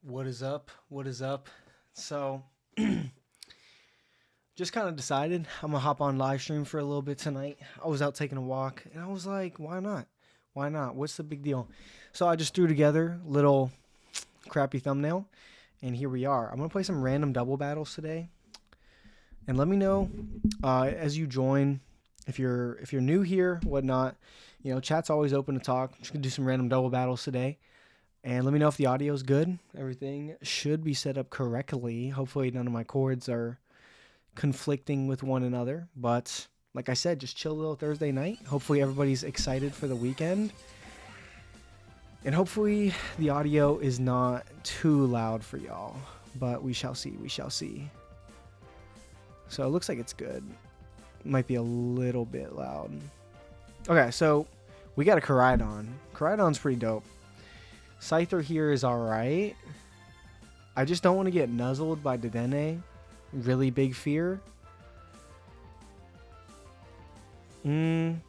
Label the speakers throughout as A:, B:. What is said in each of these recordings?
A: What is up? What is up? So, just kind of decided I'm gonna hop on live stream for a little bit tonight. I was out taking a walk and I was like, why not? Why not? What's the big deal? So I just threw together a little crappy thumbnail and here we are. I'm gonna play some random double battles today. And let me know as you join if you're new here, whatnot. You know, chat's always open to talk. I'm just gonna do some random double battles today. And let me know if the audio is good. Everything should be set up correctly. Hopefully none of my chords are conflicting with one another. But like I said, just chill a little Thursday night. Hopefully everybody's excited for the weekend. And hopefully the audio is not too loud for y'all. But we shall see. We shall see. So it looks like it's good. Might be a little bit loud. Okay, so we got a Koraidon. Koraidon's pretty dope. Scyther here is alright. I just don't want to get nuzzled by Dedenne. Really big fear. I'm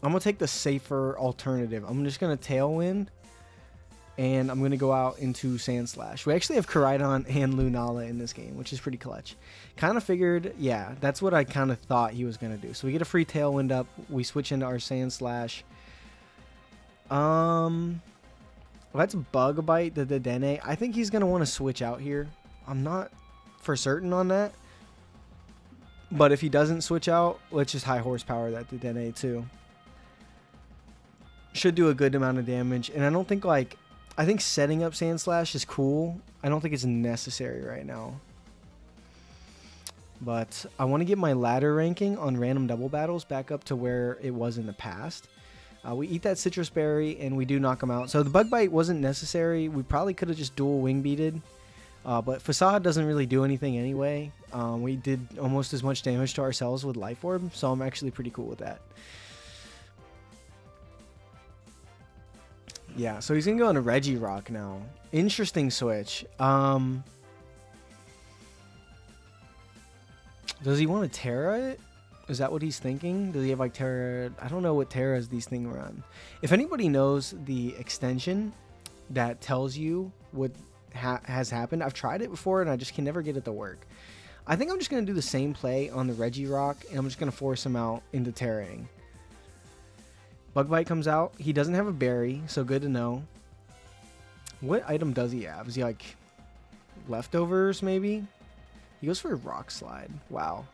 A: going to take the safer alternative. I'm just going to Tailwind. And I'm going to go out into Sandslash. We actually have Koraidon and Lunala in this game, which is pretty clutch. Kind of figured, yeah, that's what I kind of thought he was going to do. So we get a free Tailwind up. We switch into our Sandslash. Let's Bug Bite the Dedenne. I think he's going to want to switch out here. I'm not for certain on that. But if he doesn't switch out, let's just high horsepower that Dedenne too. Should do a good amount of damage. And I don't think I think setting up Sandslash is cool. I don't think it's necessary right now. But I want to get my ladder ranking on random double battles back up to where it was in the past. We eat that citrus berry and we do knock him out. So the bug bite wasn't necessary. We probably could have just dual wing beated. But Facade doesn't really do anything anyway. We did almost as much damage to ourselves with Life Orb. So I'm actually pretty cool with that. Yeah, so he's going to go into Regirock now. Interesting switch. Does he want to Terra it? Is that what he's thinking? Does he have like Terra? I don't know what Terras these things run. If anybody knows the extension that tells you what has happened, I've tried it before and I just can never get it to work. I think I'm just going to do the same play on the Regirock and I'm just going to force him out into Terraing. Bug Bite comes out. He doesn't have a berry, so good to know. What item does he have? Is he like leftovers maybe? He goes for a Rock Slide. Wow.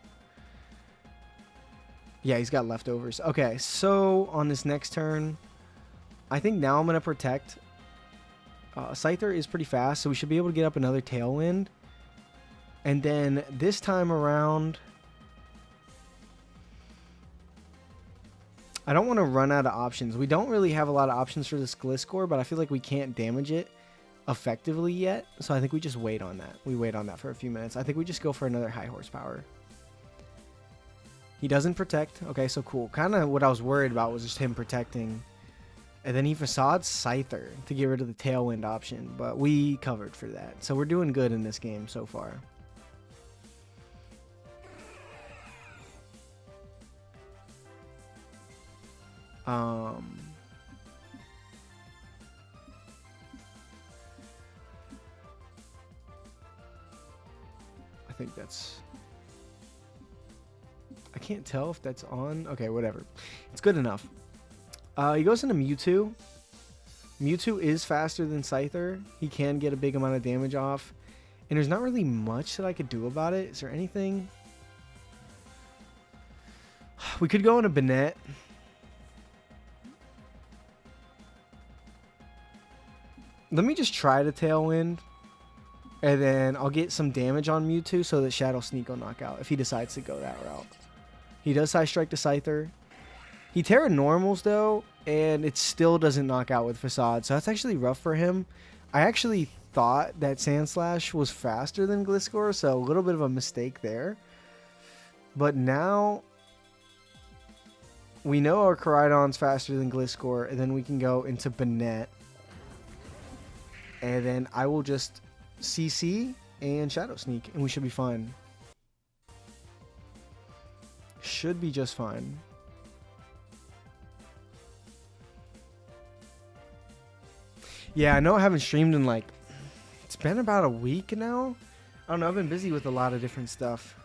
A: Yeah, he's got leftovers. Okay, so on this next turn, I think now I'm going to protect. Scyther is pretty fast, so we should be able to get up another Tailwind. And then this time around, I don't want to run out of options. We don't really have a lot of options for this Gliscor, but I feel like we can't damage it effectively yet. So I think we just wait on that. We wait on that for a few minutes. I think we just go for another high horsepower. He doesn't protect. Okay, so cool. Kind of what I was worried about was just him protecting. And then he Facades Scyther to get rid of the Tailwind option. But we covered for that. So we're doing good in this game so far. I think that's... I can't tell if that's on. Okay, whatever. It's good enough. He goes into Mewtwo. Mewtwo is faster than Scyther. He can get a big amount of damage off. And there's not really much that I could do about it. Is there anything? We could go into Banette. Let me just try to Tailwind. And then I'll get some damage on Mewtwo so that Shadow Sneak will knock out if he decides to go that route. He does Side Strike to Scyther. He Terra Normals though, and it still doesn't knock out with Facade. So that's actually rough for him. I actually thought that Sandslash was faster than Gliscor, so a little bit of a mistake there. But now we know our Koraidon's faster than Gliscor, and then we can go into Banette. And then I will just CC and Shadow Sneak, and we should be fine. Should be just fine. Yeah, I know I haven't streamed in like, it's been about a week now. I don't know, I've been busy with a lot of different stuff.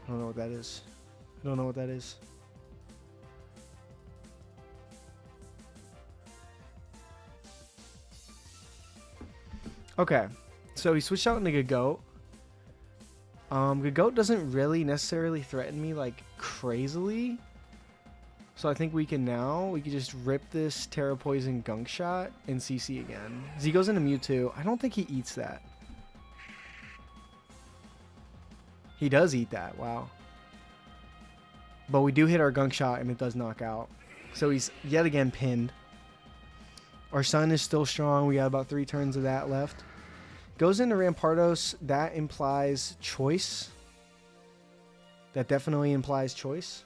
A: I don't know what that is. I don't know what that is. Okay, so he switched out into Gagoat. Gagoat doesn't really necessarily threaten me like crazily. So I think we can just rip this Terra Poison Gunk Shot and CC again. As he goes into Mewtwo, I don't think he eats that. He does eat that, wow. But we do hit our Gunk Shot and it does knock out. So he's yet again pinned. Our Sun is still strong. We got about 3 turns of that left. Goes into Rampardos. That implies choice. That definitely implies choice.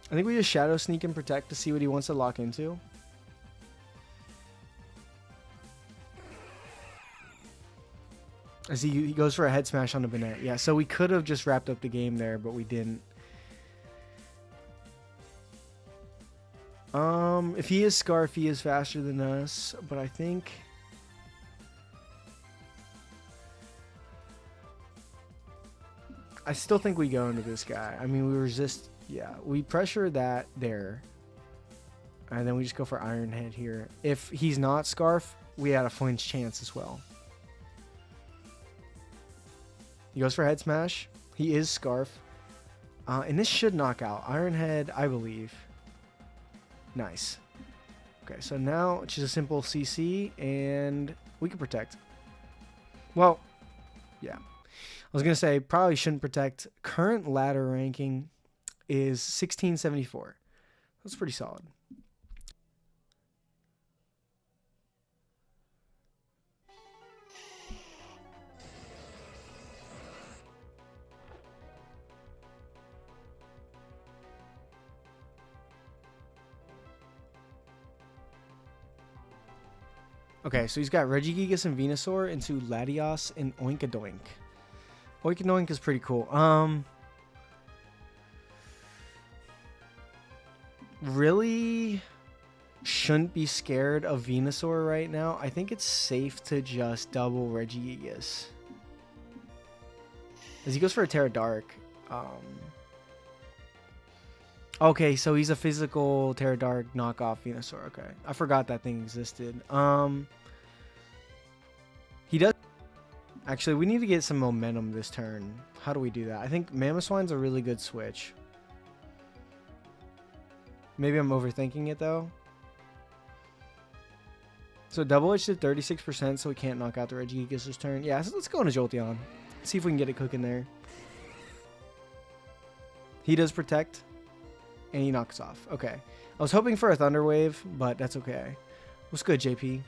A: I think we just Shadow Sneak and Protect to see what he wants to lock into. As he goes for a Head Smash on the Banette. Yeah, so we could have just wrapped up the game there, but we didn't. If he is Scarf, he is faster than us, but I think... I still think we go into this guy. I mean, we resist... Yeah, we pressure that there. And then we just go for Iron Head here. If he's not Scarf, we had a flinch chance as well. He goes for Head Smash. He is Scarf. And this should knock out. Iron Head, I believe. Nice. Okay, so now it's just a simple CC, and we can Protect. Well, yeah. I was going to say, probably shouldn't Protect. Current ladder ranking is 1674. That's pretty solid. Okay, so he's got Regigigas and Venusaur into Latios and Oinkadoink. Oinkadoink is pretty cool. Really shouldn't be scared of Venusaur right now. I think it's safe to just double Regigigas. As he goes for a Terra Dark. Okay, so he's a physical Terra Dark knockoff Venusaur. Okay, I forgot that thing existed. He does. Actually, we need to get some momentum this turn. How do we do that? I think Mamoswine's a really good switch. Maybe I'm overthinking it though. So double H did 36%, so we can't knock out the Regigigas this turn. Yeah, so let's go into Jolteon. See if we can get it cooking there. He does Protect. And he knocks off. Okay. I was hoping for a Thunder Wave, but that's okay. What's good, JP?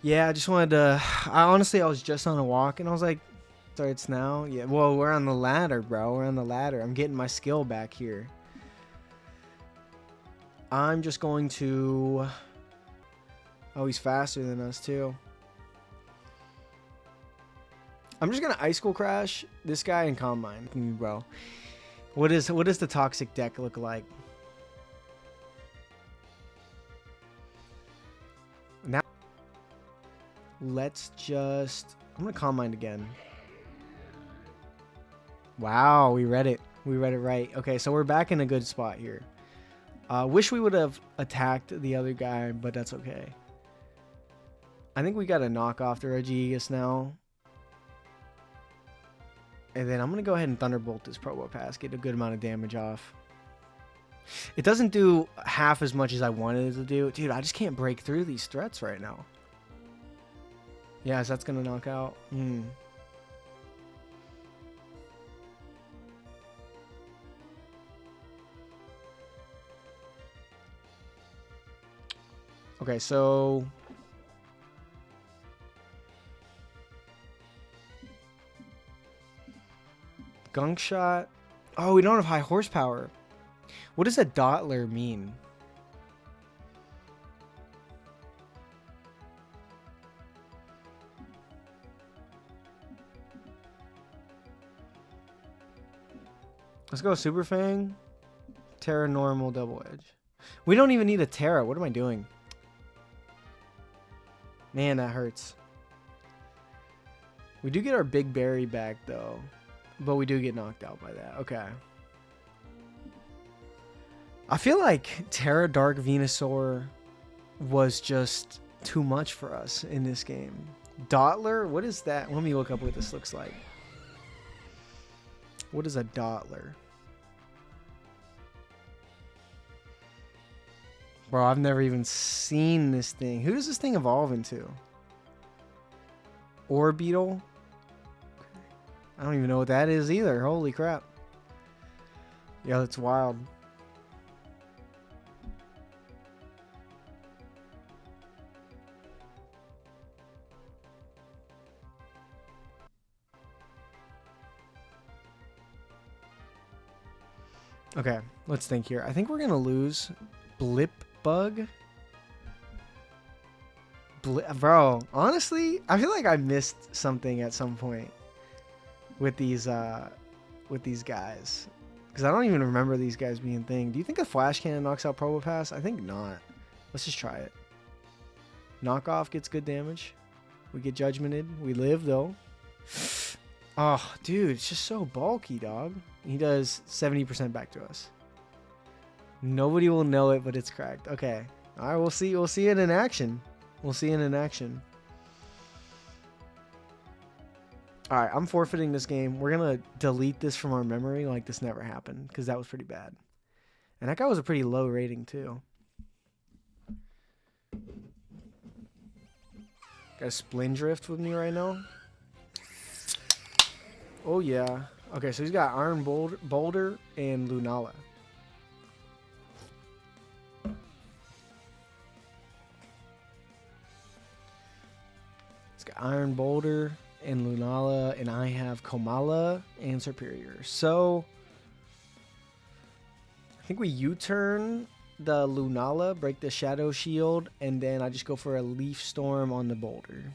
A: Yeah, I just wanted to... I was just on a walk, and I was like, starts now? Yeah, well, we're on the ladder, bro. We're on the ladder. I'm getting my skill back here. I'm just going to... Oh, he's faster than us, too. I'm just going to Ice School Crash this guy and Calm Mind, bro. What does the toxic deck look like? Now, let's just... I'm going to Calm Mind again. Wow, we read it. We read it right. Okay, so we're back in a good spot here. Wish we would have attacked the other guy, but that's okay. I think we got to knock off the Regigigas now. And then I'm going to go ahead and Thunderbolt this Probopass, get a good amount of damage off. It doesn't do half as much as I wanted it to do. Dude, I just can't break through these threats right now. Yeah, so that's going to knock out. Okay, so... Gunk Shot. Oh, we don't have high horsepower. What does a Dottler mean? Let's go Super Fang. Terra normal double edge. We don't even need a Terra. What am I doing? Man, that hurts. We do get our big berry back though. But we do get knocked out by that. Okay. I feel like Terra Dark Venusaur was just too much for us in this game. Dottler? What is that? Let me look up what this looks like. What is a Dottler? Bro, I've never even seen this thing. Who does this thing evolve into? Orbeetle? I don't even know what that is either. Holy crap. Yeah, that's wild. Okay, let's think here. I think we're going to lose Blip Bug. Bro, honestly, I feel like I missed something at some point with these guys. Because I don't even remember these guys being a thing. Do you think a Flash Cannon knocks out Probopass? I think not. Let's just try it. Knockoff gets good damage. We get Judgmented. We live, though. Oh, dude, it's just so bulky, dog. He does 70% back to us. Nobody will know it, but it's cracked. Okay. All right, we'll see. We'll see it in action. We'll see it in action. All right, I'm forfeiting this game. We're going to delete this from our memory like this never happened because that was pretty bad. And that guy was a pretty low rating, too. Got a Splindrift with me right now. Oh, yeah. Okay, so he's got Iron Boulder and Lunala. He's got Iron Boulder and Lunala, and I have Komala and Superior. So, I think we U-turn the Lunala, break the Shadow Shield, and then I just go for a Leaf Storm on the Boulder.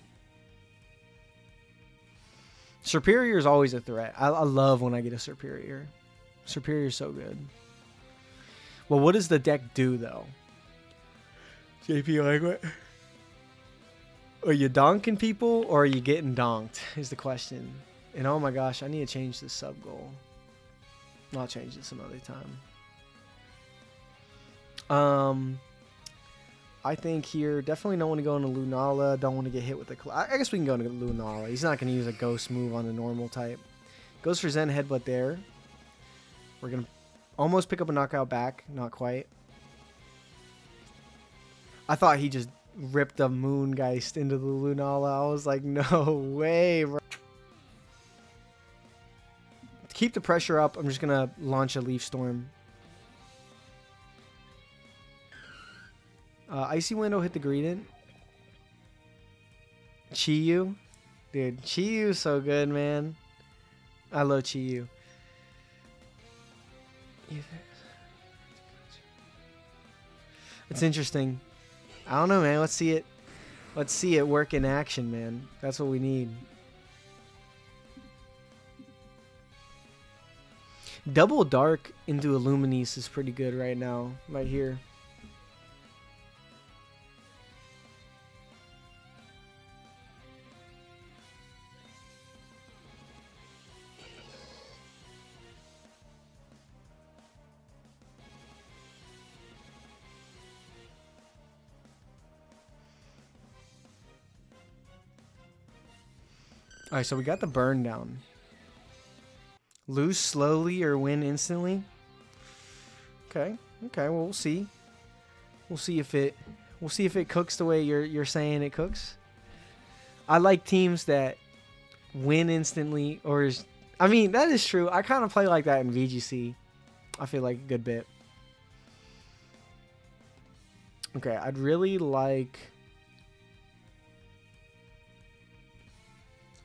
A: Superior is always a threat. I love when I get a Superior. Superior is so good. Well, what does the deck do, though? JP, like what? Are you donking people, or are you getting donked, is the question. And oh my gosh, I need to change this sub-goal. I'll change this another time. I think here, definitely don't want to go into Lunala. Don't want to get hit with the... I guess we can go into Lunala. He's not going to use a Ghost move on the normal type. Goes for Zen Headbutt there. We're going to almost pick up a knockout back. Not quite. I thought he just ripped a Moongeist into the Lunala. I was like, no way, bro. To keep the pressure up, I'm just going to launch a Leaf Storm. Icy Window hit the Greedent. Chi-Yu. Dude, Chi-Yu is so good, man. I love Chi-Yu. It's interesting. I don't know, man. Let's see it. Let's see it work in action, man. That's what we need. Double Dark into Illuminese is pretty good right now. Right here. Alright, so we got the burn down. Lose slowly or win instantly. Okay. Okay, well, we'll see. We'll see if it cooks the way you're saying it cooks. I like teams that win instantly I mean, that is true. I kind of play like that in VGC. I feel like a good bit. Okay, I'd really like...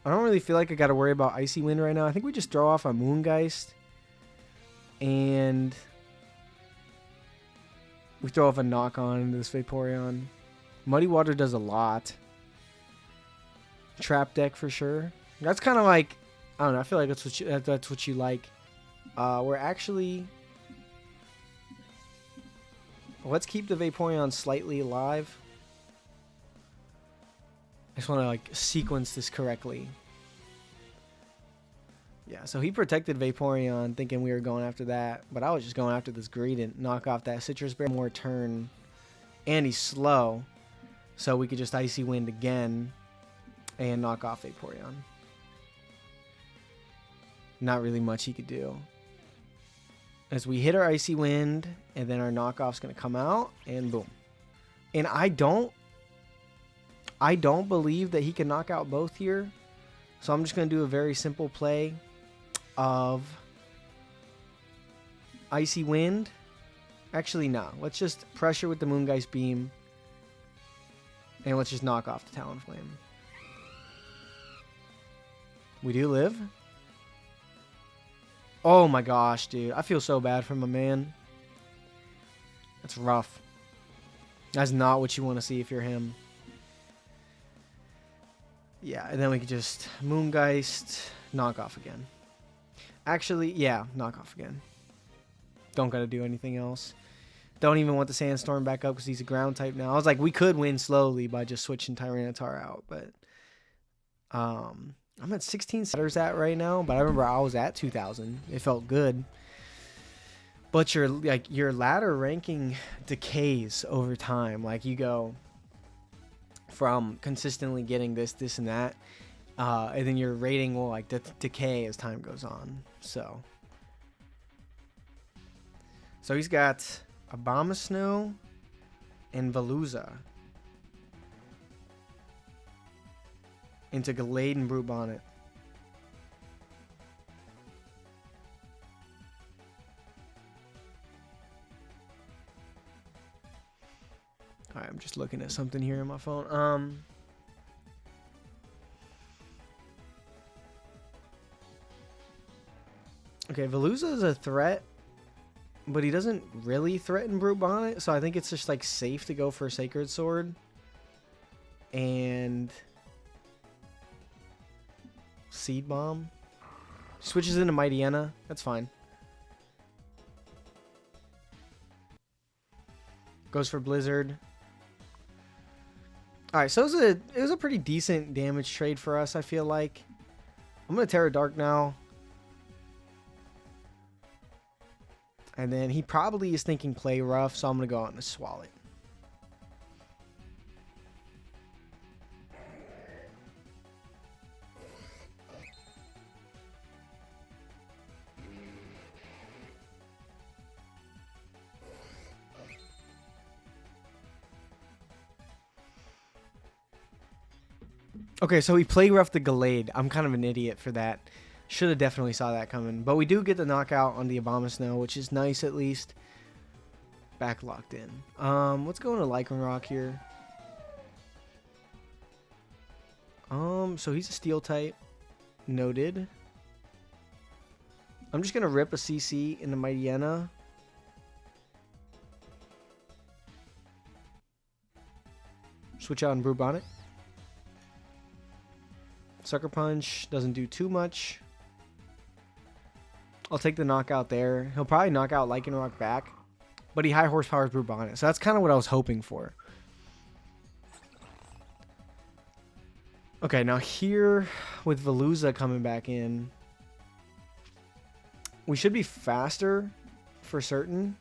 A: I don't really feel like I got to worry about Icy Wind right now. I think we just throw off a Moongeist. And we throw off a knock-on into this Vaporeon. Muddy Water does a lot. Trap deck for sure. That's kind of like... I don't know. I feel like that's what you like. We're actually... Let's keep the Vaporeon slightly alive. I just want to like sequence this correctly. Yeah, so he protected Vaporeon thinking we were going after that, but I was just going after this Greedent, knock off that Citrus Berry, more turn, and he's slow, so we could just Icy Wind again and knock off Vaporeon. Not really much he could do. As we hit our Icy Wind, and then our knockoff's going to come out, and boom. And I don't believe that he can knock out both here, so I'm just going to do a very simple play of Icy Wind. Actually, no. Let's just pressure with the Moongeist Beam, and let's just knock off the Talonflame. We do live. Oh my gosh, dude. I feel so bad for my man. That's rough. That's not what you want to see if you're him. Yeah, and then we could just Moongeist, knock off again. Actually, yeah, knock off again. Don't got to do anything else. Don't even want the Sandstorm back up because he's a ground type now. I was like, we could win slowly by just switching Tyranitar out, but I'm at 16 setters at right now, but I remember I was at 2,000. It felt good. But your ladder ranking decays over time. Like you go from consistently getting this, and that, and then your rating will like decay as time goes on. So he's got Abomasnow and Veluza into Gallade and Brute Bonnet. Alright, I'm just looking at something here on my phone. Okay, Veluza is a threat, but he doesn't really threaten Brute Bonnet, so I think it's just like safe to go for a Sacred Sword. And Seed Bomb. Switches into Mightyena. That's fine. Goes for Blizzard. Alright, so it was a pretty decent damage trade for us, I feel like. I'm going to Terra Dark now. And then he probably is thinking play rough, so I'm going to go out and swallow it. Okay, so he play rough the Gallade. I'm kind of an idiot for that. Should have definitely saw that coming. But we do get the knockout on the Abomasnow, which is nice at least. Back locked in. Let's go into Lycanroc here. So he's a Steel type. Noted. I'm just going to rip a CC into Mightyena. Switch out on Brute Bonnet. Sucker Punch doesn't do too much. I'll take the knockout there. He'll probably knock out Lycanroc back, but he high horsepowers Brute Bonnet, so that's kind of what I was hoping for. Okay, now here with Veluza coming back in, we should be faster for certain.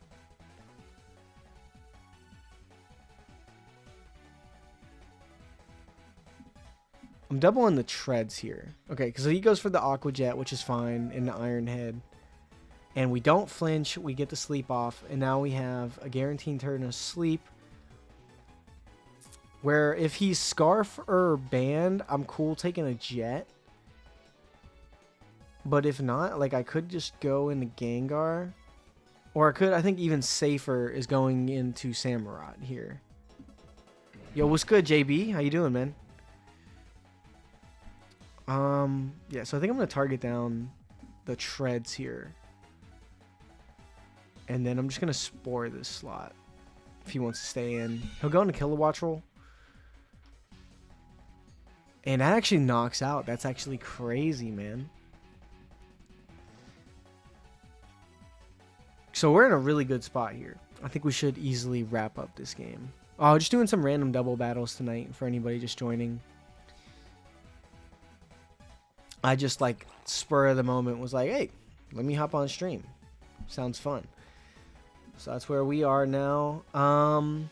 A: I'm doubling the treads here. Okay, because he goes for the Aqua Jet, which is fine, in the Iron Head. And we don't flinch. We get the sleep off. And now we have a guaranteed turn of sleep. Where if he's Scarf or Band, I'm cool taking a Jet. But if not, like I could just go into Gengar. Or I could, I think even safer is going into Samurott here. Yo, what's good, JB? How you doing, man? Yeah, so I think I'm going to target down the treads here. And then I'm just going to Spore this slot if he wants to stay in. He'll go into Kilowattrel. And that actually knocks out. That's actually crazy, man. So we're in a really good spot here. I think we should easily wrap up this game. Oh, just doing some random double battles tonight for anybody just joining. I just like spur of the moment was like, hey, let me hop on stream. Sounds fun. So that's where we are now. I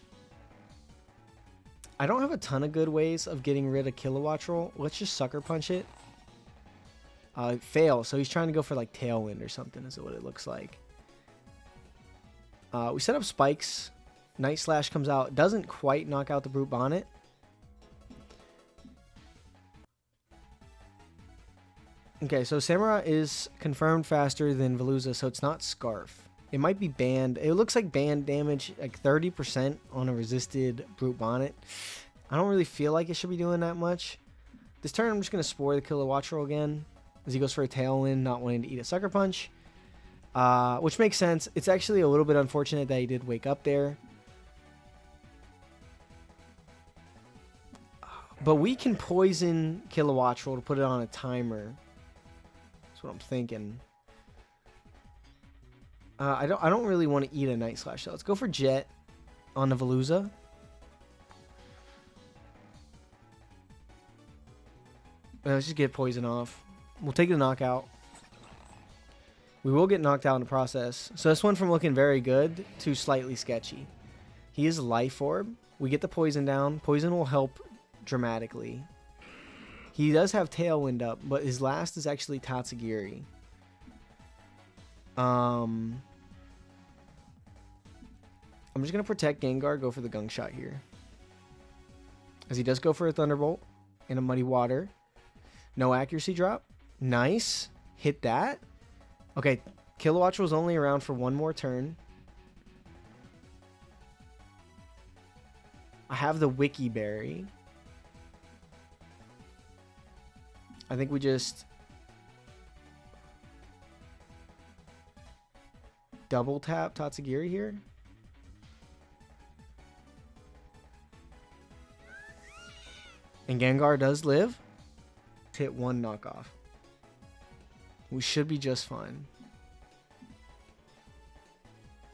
A: don't have a ton of good ways of getting rid of Kilowatts Roll. Let's just Sucker Punch it. Fail. So he's trying to go for like Tailwind or something is what it looks like. We set up spikes. Night Slash comes out. Doesn't quite knock out the Brute Bonnet. Okay, so Samurai is confirmed faster than Veluza, so it's not Scarf. It might be banned. It looks like banned damage, like 30% on a resisted Brute Bonnet. I don't really feel like it should be doing that much. This turn, I'm just going to Spore the Kilowatts Roll again, as he goes for a Tailwind, not wanting to eat a Sucker Punch. Which makes sense. It's actually a little bit unfortunate that he did wake up there. But we can poison Kilowatts Roll to put it on a timer. That's what I'm thinking. I don't really want to eat a Night Slash, so let's go for Jet on the Veluza. Let's just get poison off. We'll take the knockout. We will get knocked out in the process. So this went from looking very good to slightly sketchy. He is Life Orb. We get the poison down. Poison will help dramatically. He does have Tailwind up, but his last is actually Tatsugiri. I'm just going to protect Gengar, go for the Gunk Shot here. As he does go for a Thunderbolt in a Muddy Water. No accuracy drop. Nice. Hit that. Okay, Kilowatts was only around for one more turn. I have the Wiki Berry. I think we just double tap Tatsugiri here. And Gengar does live. Hit one knockoff. We should be just fine.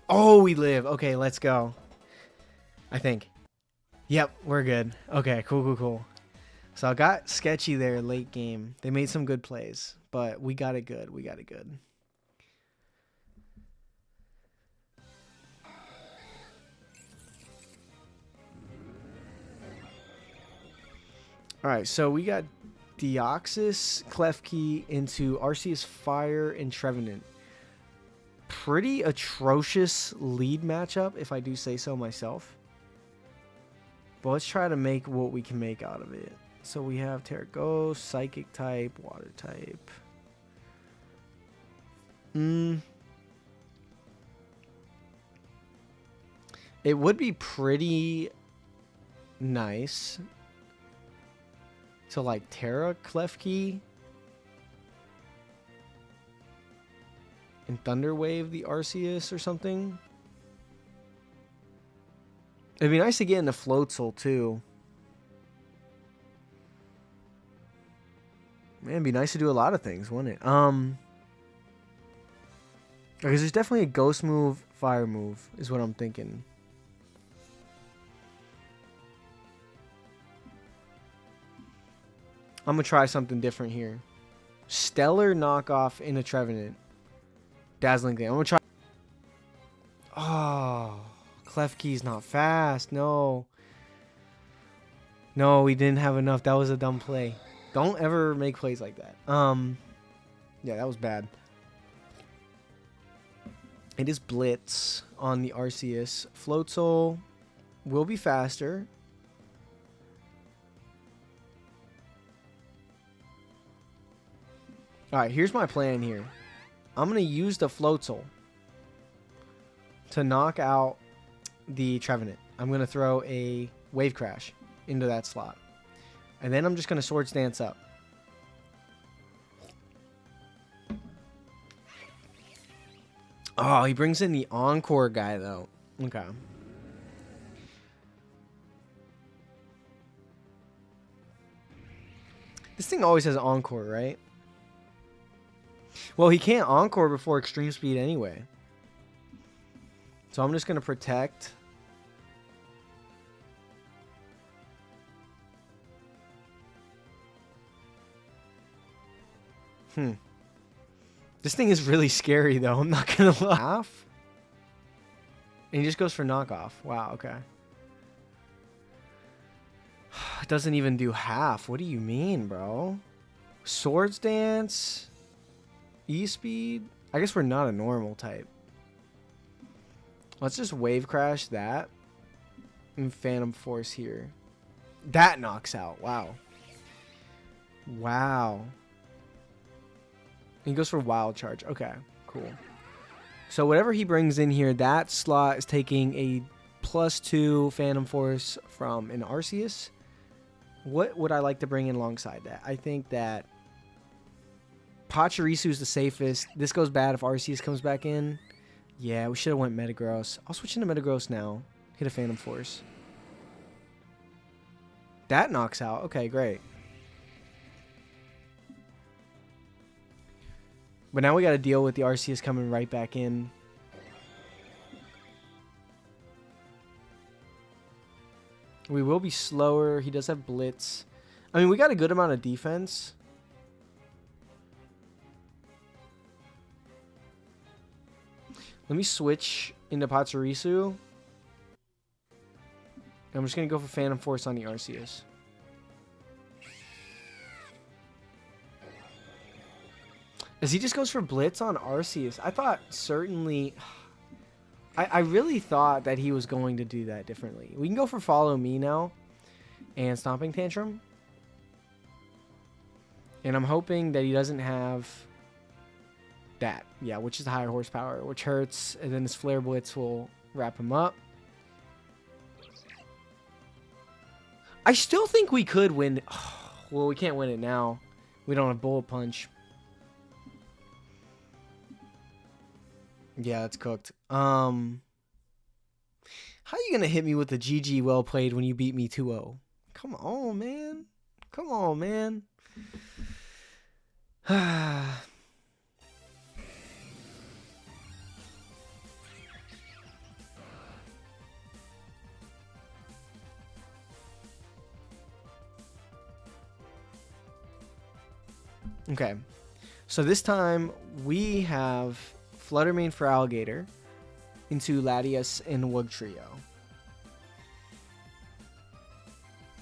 A: Oh, we live. Okay, let's go. I think. Yep, we're good. Okay, cool. So I got sketchy there late game. They made some good plays, but we got it good. All right, so we got Deoxys, Klefki into Arceus Fire and Trevenant. Pretty atrocious lead matchup, if I do say so myself. But let's try to make what we can make out of it. So we have Terrago, Psychic type, Water type. It would be pretty nice to like Terra Klefki and Thunder Wave the Arceus or something. It'd be nice to get into Floatzel too. Man, it'd be nice to do a lot of things, wouldn't it? Because there's definitely a Ghost move, Fire move, is what I'm thinking. I'm going to try something different here. Stellar knockoff in a Trevenant. Dazzling thing. I'm going to try. Oh, Klefki's not fast. No. No, we didn't have enough. That was a dumb play. Don't ever make plays like that. Yeah, that was bad. It is Blitz on the Arceus. Floatzel will be faster. Alright, here's my plan here. I'm going to use the Floatzel to knock out the Trevenant. I'm going to throw a Wave Crash into that slot. And then I'm just going to Swords Dance up. Oh, he brings in the Encore guy, though. Okay. This thing always has Encore, right? Well, he can't Encore before Extreme Speed anyway. So I'm just going to protect. This thing is really scary, though. I'm not going to lie. And he just goes for knockoff. Wow, okay. It doesn't even do half. What do you mean, bro? Swords Dance? E-Speed? I guess we're not a normal type. Let's just Wave Crash that. And Phantom Force here. That knocks out. Wow. Wow. He goes for Wild Charge. Okay, cool. So whatever he brings in here, that slot is taking a +2 Phantom Force from an Arceus. What would I like to bring in alongside that? I think that Pachirisu is the safest. This goes bad if Arceus comes back in. Yeah, we should have went Metagross. I'll switch into Metagross now. Hit a Phantom Force. That knocks out. Okay, great. But now we got to deal with the Arceus coming right back in. We will be slower. He does have Blitz. I mean, we got a good amount of defense. Let me switch into Pachirisu. I'm just going to go for Phantom Force on the Arceus. As he just goes for Blitz on Arceus. I thought certainly... I really thought that he was going to do that differently. We can go for Follow Me now. And Stomping Tantrum. And I'm hoping that he doesn't have... that. Yeah, which is higher horsepower. Which hurts. And then his Flare Blitz will wrap him up. I still think we could win... well, we can't win it now. We don't have Bullet Punch. Yeah, it's cooked. How you gonna hit me with the GG well played when you beat me 2-0? Come on, man. Come on, man. Okay. So this time we have Fluttermane for Alligator into Latias and Wugtrio.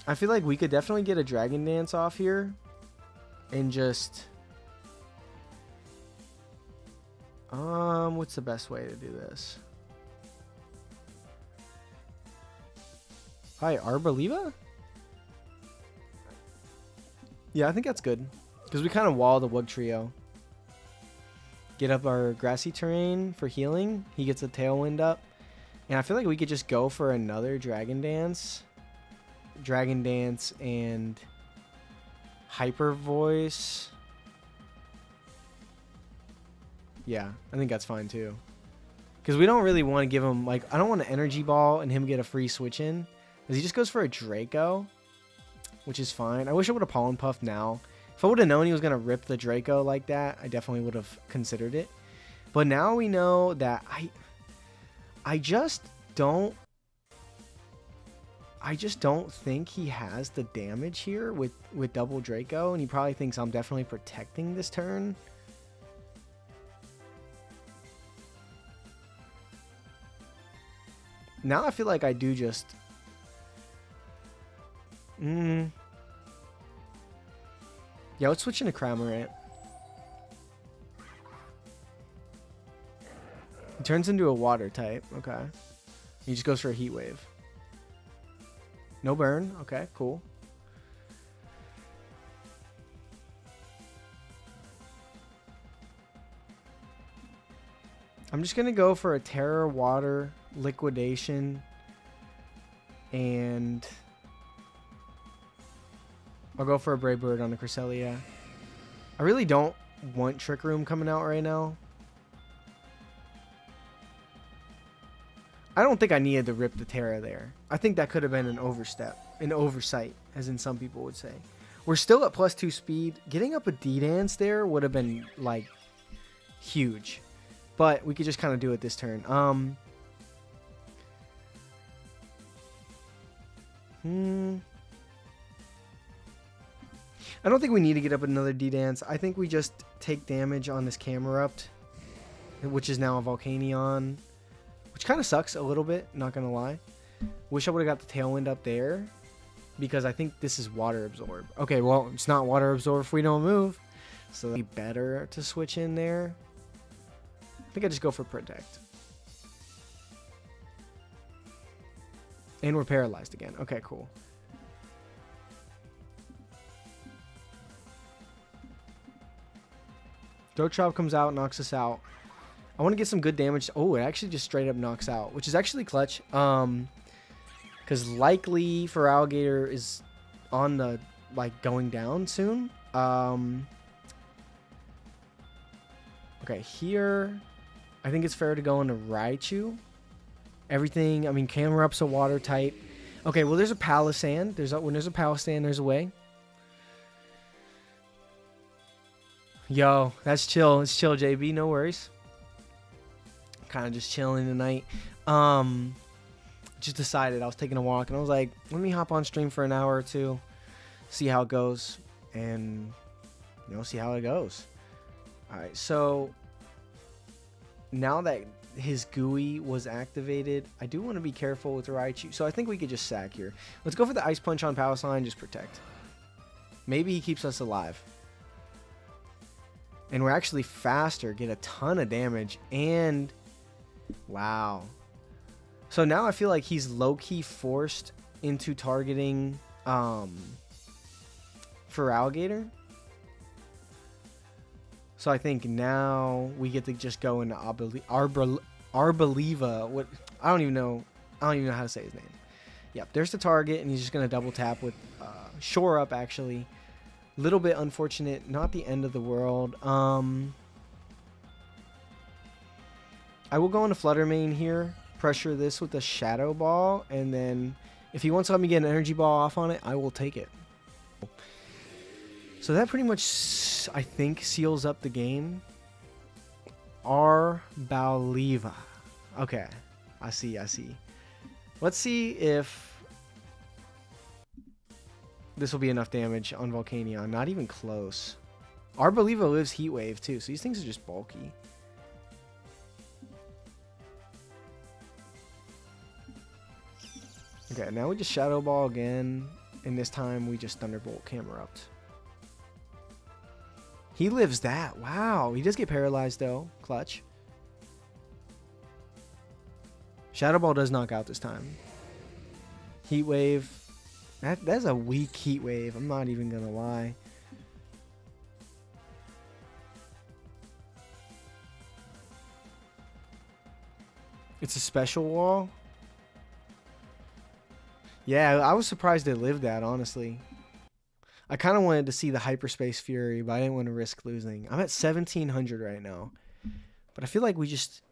A: I feel like we could definitely get a Dragon Dance off here and just what's the best way to do this? Hi, Arboliva? Yeah, I think that's good because we kind of wall the Wugtrio. Get up our grassy terrain for healing. He gets a Tailwind up. And I feel like we could just go for another Dragon Dance. Dragon Dance and Hyper Voice. Yeah, I think that's fine too. Because we don't really want to give him, like, I don't want an Energy Ball and him get a free switch in. Because he just goes for a Draco. Which is fine. I wish I would have Pollen Puff now. If I would have known he was going to rip the Draco like that, I definitely would have considered it. But now we know that I just don't think he has the damage here with double Draco, and he probably thinks I'm definitely protecting this turn. Now I feel like I do just yeah, let's switch into Cramorant. He turns into a water type. Okay. He just goes for a Heat Wave. No burn. Okay, cool. I'm just going to go for a Terror Water Liquidation. And I'll go for a Brave Bird on the Cresselia. I really don't want Trick Room coming out right now. I don't think I needed to rip the Terra there. I think that could have been an overstep, an oversight, as in some people would say. We're still at +2 speed. Getting up a D-Dance there would have been, like, huge. But we could just kind of do it this turn. I don't think we need to get up another D-Dance. I think we just take damage on this Camerupt, which is now a Volcanion, which kind of sucks a little bit, not going to lie. Wish I would have got the Tailwind up there, because I think this is Water Absorb. Okay, well, it's not Water Absorb if we don't move, so that'd be better to switch in there. I think I just go for Protect. And we're paralyzed again. Okay, cool. Throat Chop comes out, knocks us out. I want to get some good damage. Oh, it actually just straight up knocks out, which is actually clutch. Because likely for Alligator is on the, like, going down soon. Okay, here, I think it's fair to go into Raichu. Everything, I mean, Camerup's a water type. Okay, well, there's a Palisand. When there's a Palisand, there's a way. Yo, that's chill. It's chill, JB. No worries. Kind of just chilling tonight. Just decided I was taking a walk, and I was like, let me hop on stream for an hour or two, see how it goes, and, you know, see how it goes. All right, so now that his GUI was activated, I do want to be careful with Raichu. So I think we could just sack here. Let's go for the Ice Punch on Palisand, just protect. Maybe he keeps us alive. And we're actually faster, get a ton of damage, and wow. So now I feel like he's low-key forced into targeting for Alligator. So I think now we get to just go into Arboliva. What, I don't even know how to say his name. Yep, there's the target, and he's just gonna double tap with Shore Up. Actually, little bit unfortunate, not the end of the world. I will go into Flutter Mane here, pressure this with a Shadow Ball, and then if he wants to let me get an Energy Ball off on it, I will take it. So that pretty much, I think, seals up the game. Arboliva. Okay, I see. Let's see if this will be enough damage on Volcanion. Not even close. Arboliva lives Heat Wave too, so these things are just bulky. Okay, now we just Shadow Ball again, and this time we just Thunderbolt Camerupt. He lives that. Wow. He does get paralyzed, though. Clutch. Shadow Ball does knock out this time. Heat Wave. That's a weak Heat Wave. I'm not even going to lie. It's a special wall. Yeah, I was surprised it lived that, honestly. I kind of wanted to see the Hyperspace Fury, but I didn't want to risk losing. I'm at 1,700 right now. But I feel like we just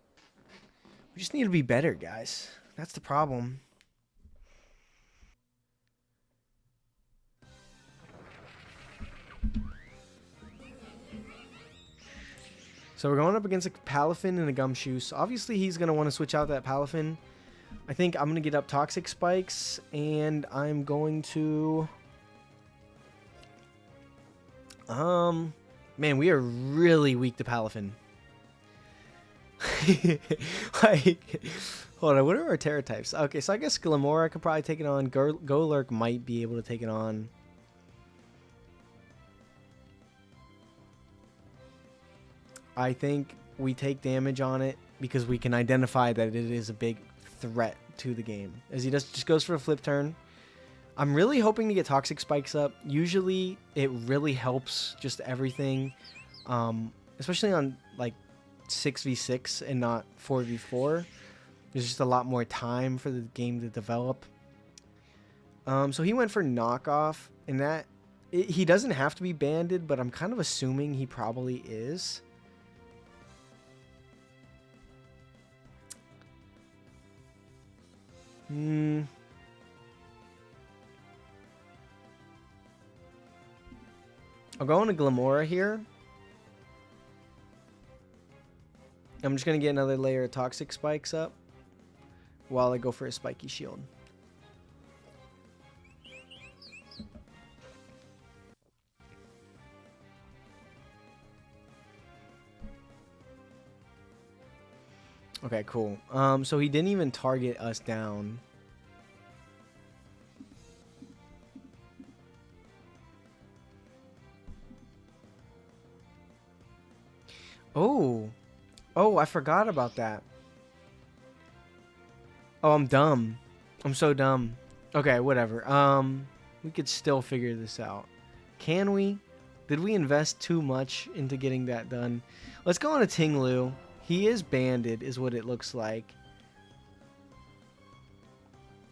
A: need to be better, guys. That's the problem. So we're going up against a Palafin and a Gumshoe. So obviously he's going to want to switch out that Palafin. I think I'm going to get up Toxic Spikes, and I'm going to... man, we are really weak to Palafin. Like, hold on, what are our Terra types? Okay, so I guess Glamora could probably take it on. Golurk might be able to take it on. I think we take damage on it because we can identify that it is a big threat to the game. As he just goes for a flip turn. I'm really hoping to get Toxic Spikes up. Usually, it really helps just everything, especially on like 6v6 and not 4v4. There's just a lot more time for the game to develop. So he went for Knockoff, and that he doesn't have to be banded, but I'm kind of assuming he probably is. I'll go into Glamora here. I'm just going to get another layer of Toxic Spikes up while I go for a Spiky Shield. Okay, cool. So he didn't even target us down. Oh. Oh, I forgot about that. Oh, I'm dumb. I'm so dumb. Okay, whatever. We could still figure this out. Can we? Did we invest too much into getting that done? Let's go on to Ting Lu. He is banded, is what it looks like.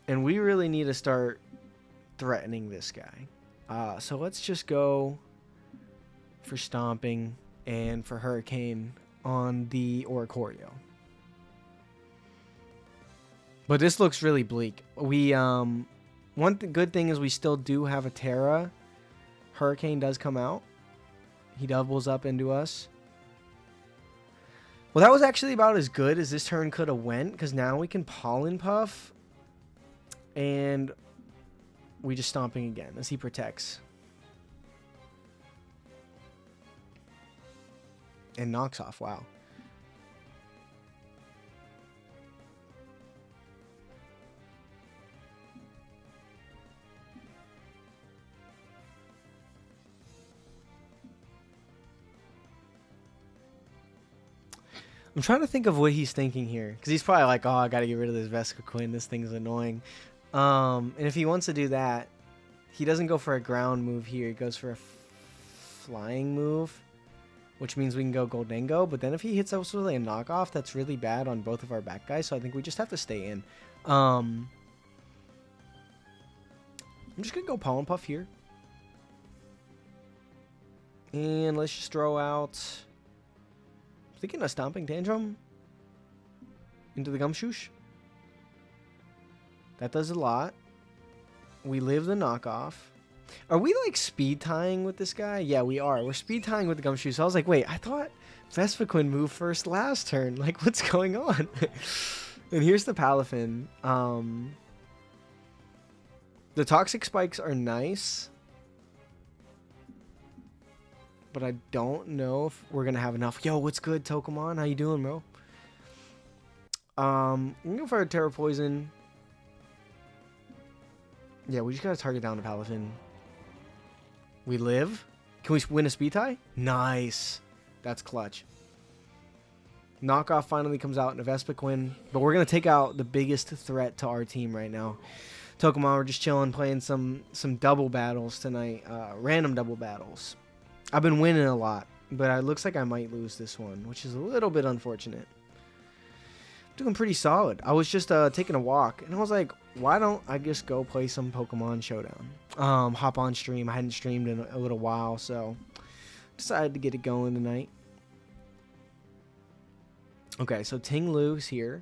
A: And we really need to start threatening this guy. So let's just go for Stomping and for Hurricane on the Oricorio. But this looks really bleak. We good thing is we still do have a Terra. Hurricane does come out. He doubles up into us. Well, that was actually about as good as this turn could have went, because now we can Pollen Puff. And we just Stomping again as he protects. And knocks off. Wow. I'm trying to think of what he's thinking here. Because he's probably like, oh, I got to get rid of this Vesca-Quinn. This thing's annoying. And if he wants to do that, he doesn't go for a ground move here. He goes for a flying move, which means we can go Goldengo. But then if he hits us with a knockoff, that's really bad on both of our back guys. So I think we just have to stay in. I'm just going to go Pollen Puff here. And let's just throw out... thinking a Stomping Tantrum into the Gumshoos. That does a lot. We live the knockoff. Are we like speed tying with this guy? Yeah, we are. We're speed tying with the Gumshoos. So I was like, wait, I thought Vespa-Quinn moved first last turn. Like, what's going on? And here's the Palafin. The Toxic Spikes are nice. But I don't know if we're going to have enough. Yo, what's good, Tokamon? How you doing, bro? I'm going to go for a Terra Poison. Yeah, we just got to target down the Palafin. We live. Can we win a speed tie? Nice. That's clutch. Knockoff finally comes out in a Vespa-Quinn. But we're going to take out the biggest threat to our team right now. Tokamon, we're just chilling, playing some double battles tonight. Random double battles. I've been winning a lot, but it looks like I might lose this one, which is a little bit unfortunate. Doing pretty solid. I was just taking a walk, and I was like, why don't I just go play some Pokemon Showdown? Hop on stream. I hadn't streamed in a little while, so decided to get it going tonight. Okay, so Ting Lu's here.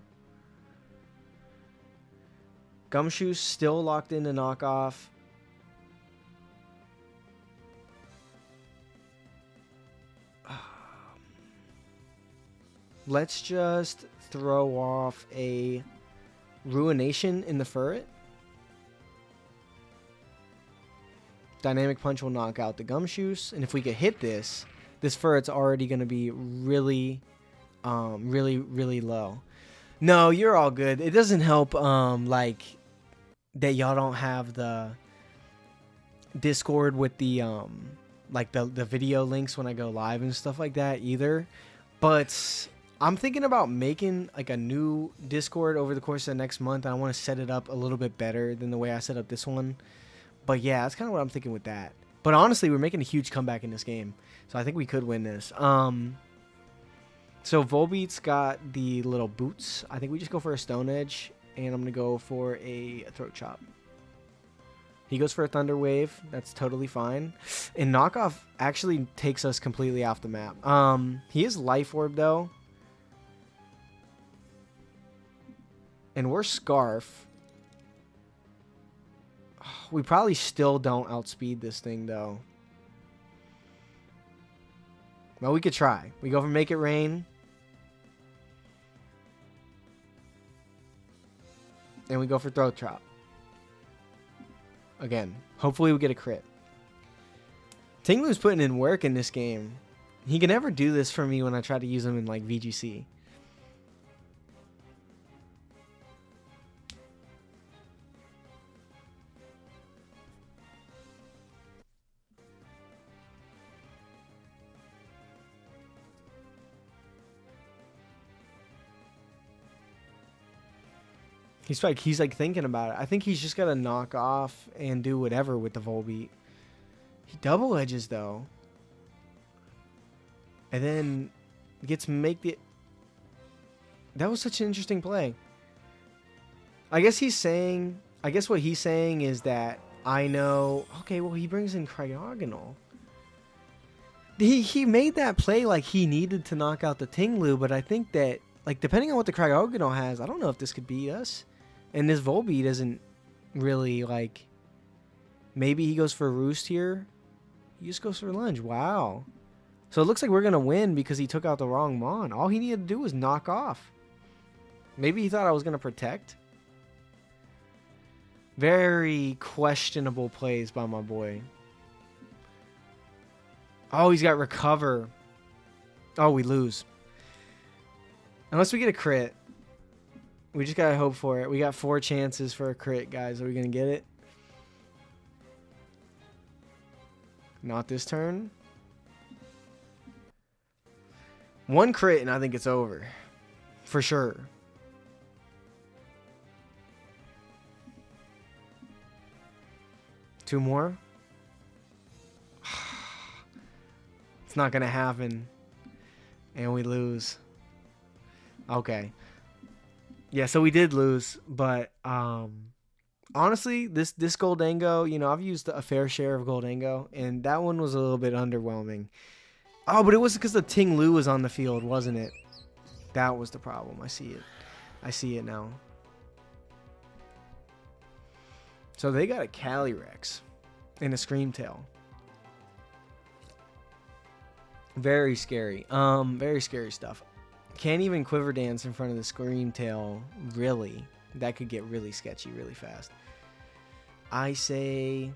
A: Gumshoos still locked into knockoff. Let's just throw off a Ruination in the Furret. Dynamic Punch will knock out the Gumshoos. And if we could hit this Furret's already going to be really, really low. No, you're all good. It doesn't help, like, that y'all don't have the Discord with the, like, the video links when I go live and stuff like that either. But I'm thinking about making like a new Discord over the course of the next month. I want to set it up a little bit better than the way I set up this one. But yeah, that's kind of what I'm thinking with that. But honestly, we're making a huge comeback in this game. So I think we could win this. So Volbeat's got the little boots. I think we just go for a Stone Edge. And I'm going to go for a Throat Chop. He goes for a Thunder Wave. That's totally fine. And Knockoff actually takes us completely off the map. He is Life Orb, though. And we're Scarf. We probably still don't outspeed this thing, though. Well, we could try. We go for Make It Rain. And we go for Throat Chop. Again, hopefully we get a crit. Tinglu's putting in work in this game. He can never do this for me when I try to use him in like VGC. He's like thinking about it. I think he's just gotta knock off and do whatever with the Volbeat. He double edges though. And then gets make the... That was such an interesting play. I guess what he's saying is that I know... Okay, well, he brings in Cryogonal. He made that play like he needed to knock out the Tinglu, but I think that, like, depending on what the Cryogonal has, I don't know if this could beat us. And this Volbeat isn't really, like... Maybe he goes for a Roost here. He just goes for a Lunge. Wow. So it looks like we're going to win because he took out the wrong Mon. All he needed to do was knock off. Maybe he thought I was going to protect. Very questionable plays by my boy. Oh, he's got Recover. Oh, we lose. Unless we get a crit. We just got to hope for it. We got 4 chances for a crit, guys. Are we going to get it? Not this turn. 1 crit and I think it's over. For sure. Two more. It's not going to happen. And we lose. Okay. Yeah, so we did lose. But honestly, this Goldango, you know, I've used a fair share of Goldango. And that one was a little bit underwhelming. Oh, but it was because the Ting Lu was on the field, wasn't it? That was the problem. I see it. I see it now. So they got a Calyrex and a Screamtail. Very scary. Very scary stuff. Can't even Quiver Dance in front of the Screamtail. Really. That could get really sketchy really fast. I say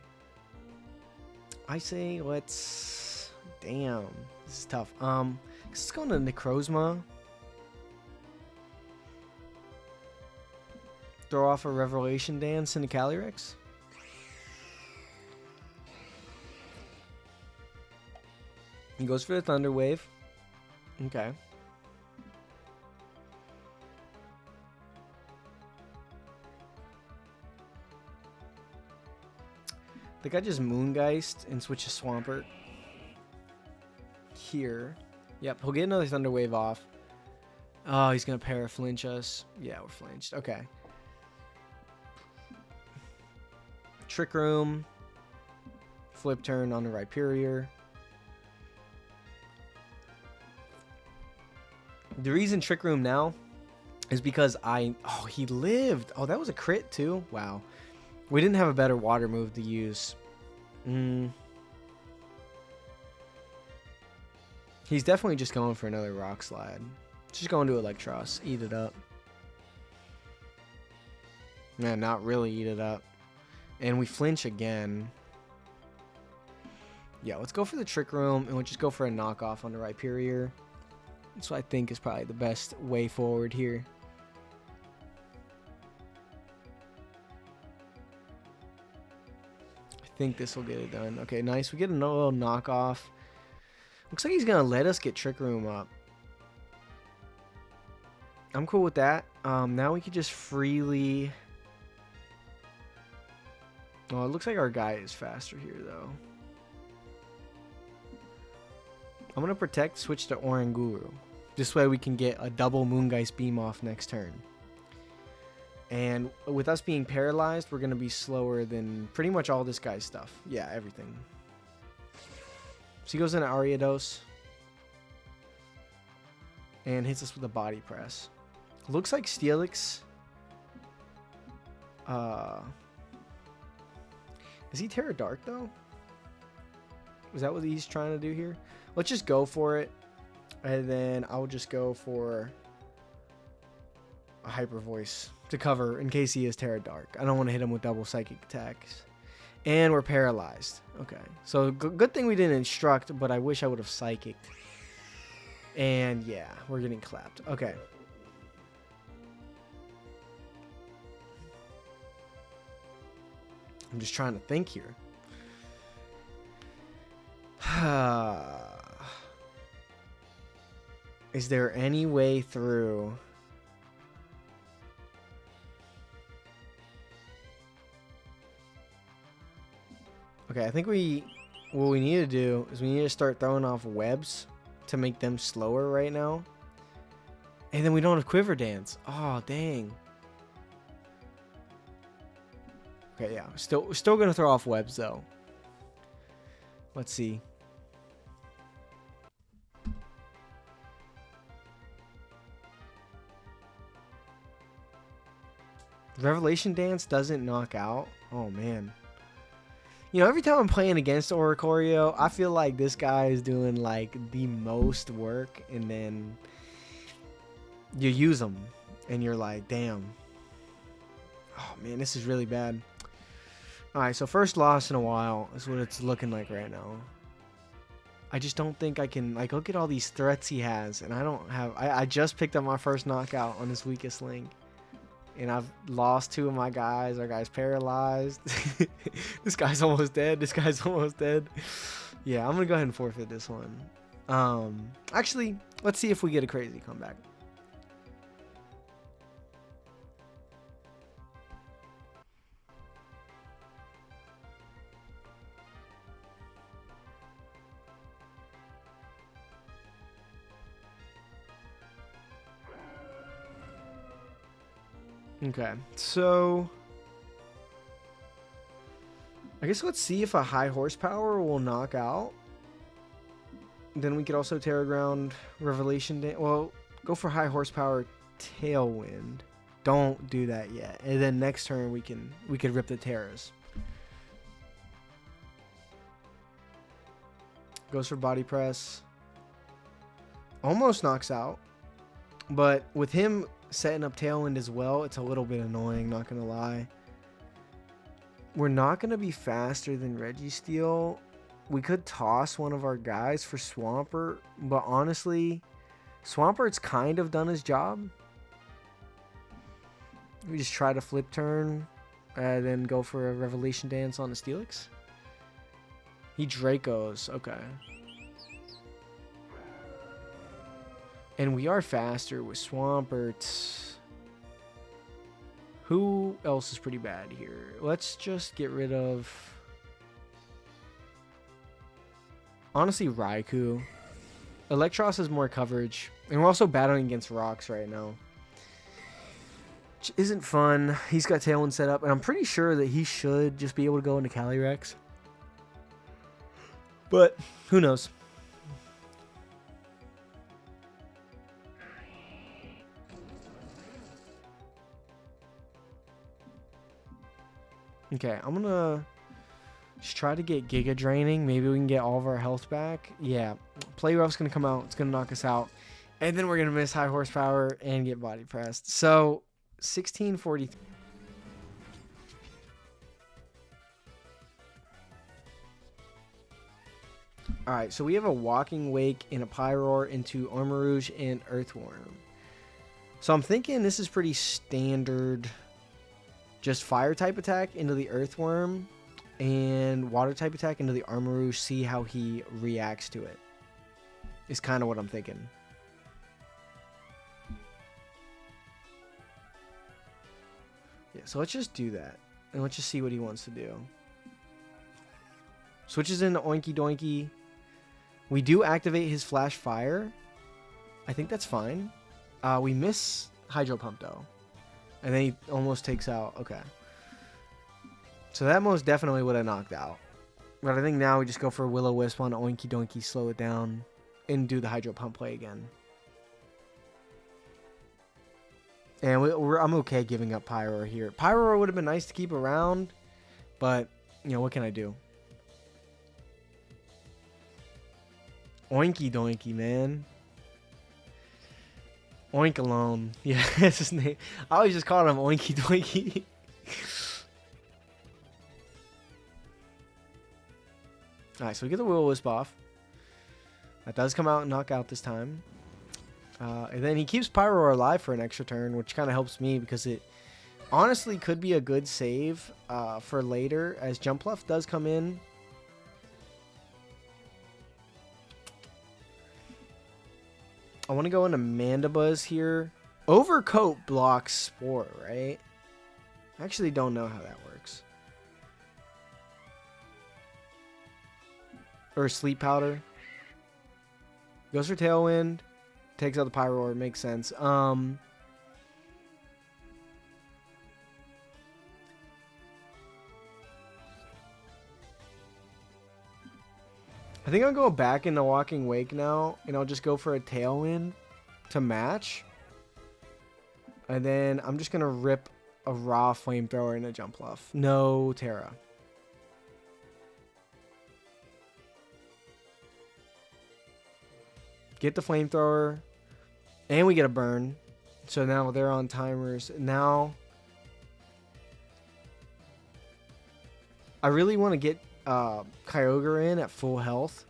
A: let's... Damn. This is tough. Let's go into Necrozma. Throw off a Revelation Dance into Calyrex. He goes for the Thunder Wave. Okay. I think I just Moongeist and switch to Swampert. Here. Yep, he'll get another Thunder Wave off. Oh, he's going to Paraflinch us. Yeah, we're flinched. Okay. Trick Room. Flip turn on the Rhyperior. The reason Trick Room now is because Oh, he lived. Oh, that was a crit too? Wow. We didn't have a better water move to use. He's definitely just going for another Rock Slide. Just going to Electros. Eat it up. Yeah, not really eat it up. And we flinch again. Yeah, let's go for the Trick Room, and we'll just go for a knockoff on the Rhyperior. That's what I think is probably the best way forward here. I think this will get it done. Okay, nice. We get another little knockoff. Looks like he's going to let us get Trick Room up. I'm cool with that. Now we can just freely... Oh, it looks like our guy is faster here, though. I'm going to protect, switch to Oranguru. This way we can get a double Moongeist Beam off next turn. And with us being paralyzed, we're going to be slower than pretty much all this guy's stuff. Yeah, everything. So he goes into Ariados. And hits us with a Body Press. Looks like Steelix. Is he Terra Dark, though? Is that what he's trying to do here? Let's just go for it. And then I'll just go for a Hyper Voice to cover in case he is Terra Dark. I don't want to hit him with double Psychic attacks. And we're paralyzed. Okay. So good thing we didn't Instruct, but I wish I would have Psychicked. And yeah, we're getting clapped. Okay. I'm just trying to think here. Is there any way through? Okay, I think what we need to do is we need to start throwing off webs to make them slower right now. And then we don't have quiver dance. Oh, dang. Okay, yeah. We're still going to throw off webs, though. Let's see. Revelation Dance doesn't knock out. Oh, man. You know, every time I'm playing against Oricorio, I feel like this guy is doing, like, the most work. And then you use him. And you're like, damn. Oh, man, this is really bad. Alright, so first loss in a while is what it's looking like right now. I just don't think I can... Like, look at all these threats he has. And I don't have... I just picked up my first knockout on his weakest link. And I've lost 2 of my guys. Our guy's paralyzed. This guy's almost dead. This guy's almost dead. Yeah, I'm going to go ahead and forfeit this one. Actually, let's see if we get a crazy comeback. Okay, so I guess let's see if a high horsepower will knock out. Then we could also Terra Ground Revelation Day. Well, go for high horsepower Tailwind. Don't do that yet. And then next turn we could rip the Terras. Goes for body press. Almost knocks out. But with him setting up Tailwind as well, it's a little bit annoying, not gonna lie. We're not gonna be faster than Registeel. We could toss one of our guys for Swampert, but honestly, Swampert's kind of done his job. We just try to flip turn and then go for a Revelation Dance on the Steelix. He Dracos, okay. And we are faster with Swampert. Who else is pretty bad here? Let's just get rid of... Honestly, Raikou. Electros has more coverage. And we're also battling against rocks right now. Which isn't fun. He's got Tailwind set up. And I'm pretty sure that he should just be able to go into Calyrex. But, who knows? Okay, I'm gonna just try to get Giga Draining. Maybe we can get all of our health back. Yeah, Play Rough's gonna come out. It's gonna knock us out. And then we're gonna miss high horsepower and get body pressed. So, 1643. Alright, so we have a Walking Wake and a Pyroar into Armarouge and Earthworm. So I'm thinking this is pretty standard. Just fire type attack into the Earthworm and water type attack into the Armarouge. See how he reacts to it. Is kind of what I'm thinking. Yeah, so let's just do that. And let's just see what he wants to do. Switches into Oinky Doinky. We do activate his Flash Fire. I think that's fine. We miss Hydro Pump though. And then he almost takes out. Okay. So that most definitely would have knocked out. But I think now we just go for Will-O-Wisp on Oinky Doinky, slow it down, and do the Hydro Pump play again. And I'm okay giving up Pyroar here. Pyroar would have been nice to keep around, but, you know, what can I do? Oinky Doinky, man. Oink alone. Yeah, that's his name. I always just called him Oinky Doinky. Alright, so we get the Will-O-Wisp off. That does come out and knock out this time. And then he keeps Pyroar alive for an extra turn, which kind of helps me because it honestly could be a good save for later, as Jumpluff does come in. I want to go into Mandibuzz here. Overcoat blocks Spore, right? I actually don't know how that works. Or sleep powder. Goes for Tailwind. Takes out the Pyroar. Makes sense. I think I'll go back into Walking Wake now. And I'll just go for a Tailwind to match. And then I'm just going to rip a raw Flamethrower and a Jumpluff. No Terra. Get the Flamethrower. And we get a burn. So now they're on timers. Now, I really want to get Kyogre in at full health.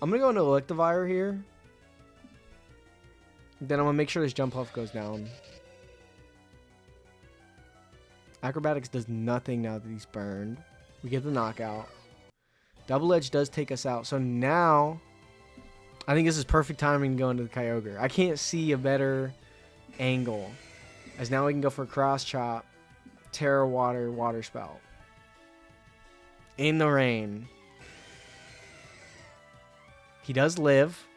A: I'm going to go into Electivire here. Then I'm going to make sure this Jumpluff goes down. Acrobatics does nothing now that he's burned. We get the knockout. Double Edge does take us out. So now, I think this is perfect timing to go into the Kyogre. I can't see a better angle. As now we can go for Cross Chop, Terra Water, Water Spout. In the rain. He does live.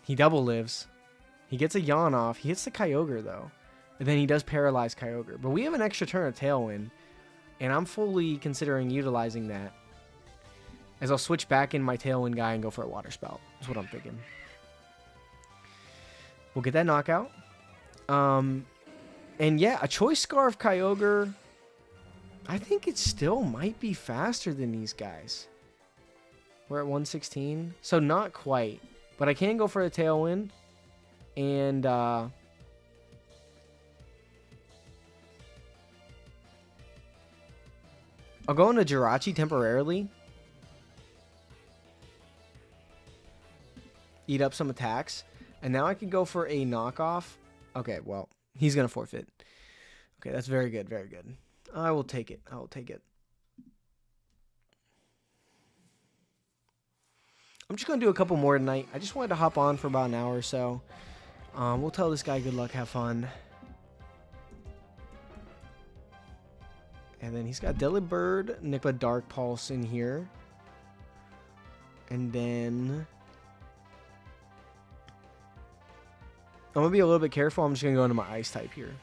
A: He double lives. He gets a Yawn off. He hits the Kyogre, though. And then he does paralyze Kyogre. But we have an extra turn of Tailwind. And I'm fully considering utilizing that. As I'll switch back in my Tailwind guy and go for a Water Spout. That's what I'm thinking. We'll get that knockout. And yeah, a Choice Scarf Kyogre. I think it still might be faster than these guys. We're at 116. So not quite. But I can go for a Tailwind. And I'll go into Jirachi temporarily. Eat up some attacks. And now I can go for a knockoff. Okay, well, he's going to forfeit. Okay, that's very good, very good. I will take it. I will take it. I'm just going to do a couple more tonight. I just wanted to hop on for about an hour or so. We'll tell this guy good luck, have fun. And then he's got Delibird, Nickla Dark Pulse in here. And then I'm going to be a little bit careful. I'm just going to go into my Ice type here.